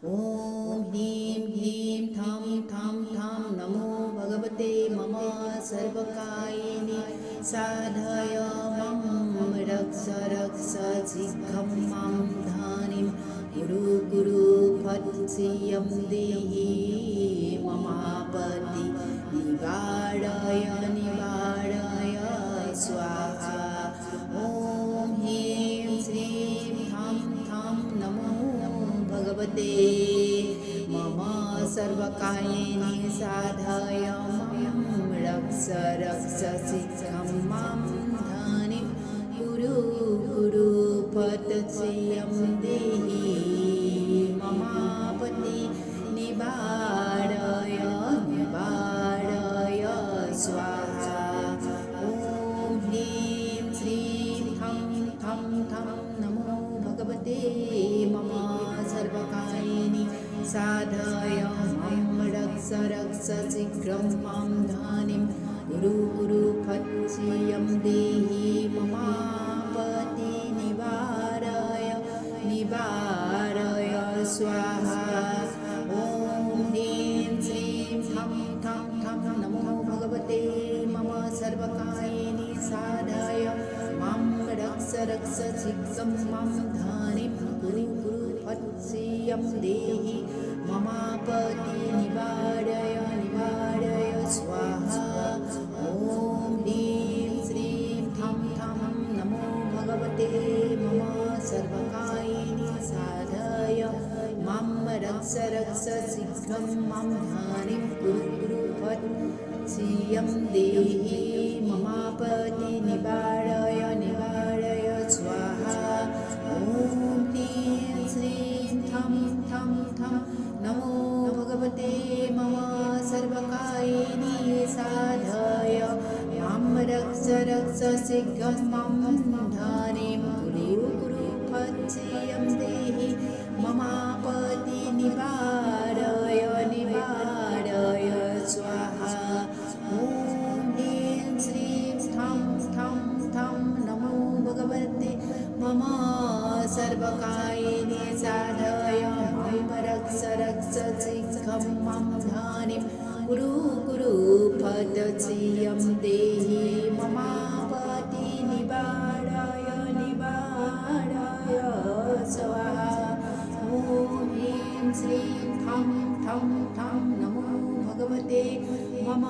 ॐ ह्रीं ह्रीं थं थं थं नमो भगवते मम सर्वकायिनि साधय मम रक्ष रक्ष शीघ्रं मां धानिं कुरु कुरु फट् श्रियं देहि ममापति निवारय निवारय स्वाहा ॐ ह्रीं श्रीं थं थं नमो भगवते मम सर्वकायिनि साधय मम रक्ष रक्ष शीघ्रं मां धानिं कुरु कुरु फट् श्रियं देहि ममापति निवारय निवारय स्वाहा ॐ ह्रीं श्रीं थं थं थं नमो भगवते मम सर्वकायिनि साधय मम रक्ष रक्ष शीघ्रं मां धानिं कुरु कुरु फट् श्रियं देहि ममापति निवारय निवारय स्वाहा ॐ ह्रीं श्रीं थं थं थं नमो भगवते मम सर्वकायिनि साधय मां रक्ष रक्ष शीघ्रं मां धानिं कुरु कुरु फट् श्रियं देहि ममापति निवारय निवारय स्वाहा ॐ ह्रीं श्रीं थं थं नमो भगवते मम सर्वकायिनि साधय मां रक्ष रक्ष शीघ्रं मां धानिं कुरु कुरु फट् श्रियं देहि ममापति निवारय निवारय स्वाहा ॐ ह्रीं श्रीं थं थं थं नमो भगवते मम सर्वकायिनि साधय मां रक्ष रक्ष शीघ्रं मां धानिं कुरु कुरु फट् श्रियं देहि ममापति निवारय निवारय स्वाहा ॐ ह्रीं श्रीं थं थं थं नमो भगवते मम सर्वकायिनि साधय मां रक्ष रक्ष शीघ्रं मां धानिं कुरु कुरु फट् श्रियं देहि ममापति निवारय निवारय स्वाहा ॐ ह्रीं श्रीं थं थं थं नमो भगवते मम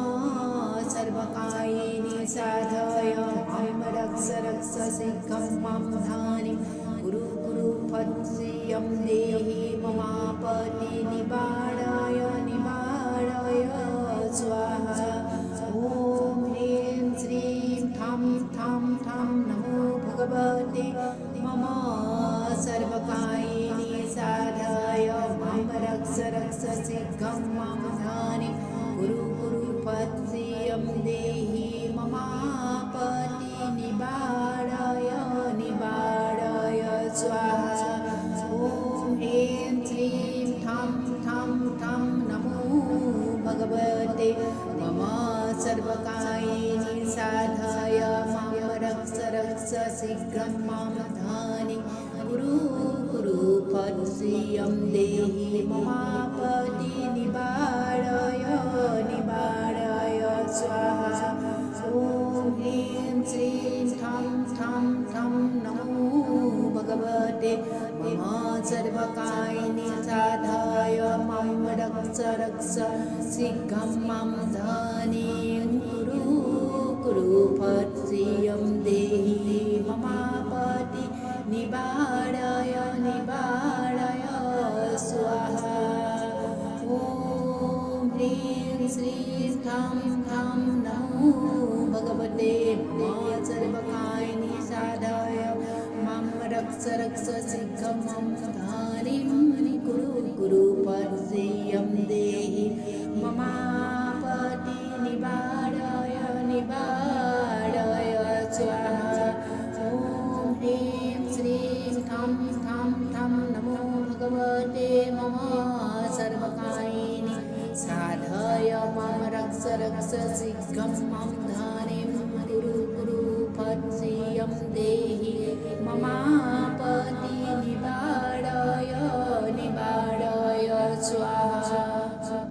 सर्वकायिनि साधय मां रक्ष रक्ष शीघ्रं मां धानिं कुरु कुरु फट् श्रियं देहि ममापति निवारय निवारय स्वाहा ॐ ह्रीं श्रीं थं थं थं नमो भगवते मम सर्वकायिनि साधय मां रक्ष रक्ष शीघ्रं मां धानिं कुरु कुरु फट् श्रियं देहि ममापति निवारय निवारय स्वाहा ॐ ह्रीं श्रीं थं थं थं नमो भगवते मम सर्वकायिनि साधय मां रक्ष रक्ष शीघ्रं मां धानिं कुरु कुरु फट् श्रियं देहि ममापति निवारय निवारय स्वाहा ॐ ह्रीं श्रीं थं थं थं नमो भगवते मम सर्वकायिनि साधय मां रक्ष रक्ष शीघ्रं मां धानिं कुरु कुरु फट् श्रियं देहि ममापति निवारय निवारय स्वाहा ॐ ह्रीं श्रीं थं थं नमो भगवते मम सर्वकायिनि साधय मां रक्ष रक्ष शीघ्रं मां धानिं कुरु कुरु फट् श्रियं देहि ममापति निवारय निवारय स्वाहा ॐ ह्रीं श्रीं थं थं थं नमो भगवते मम सर्वकायिनि साधय मां रक्ष रक्ष शीघ्रं मां धानिं कुरु कुरु फट् श्रियं देहि ममा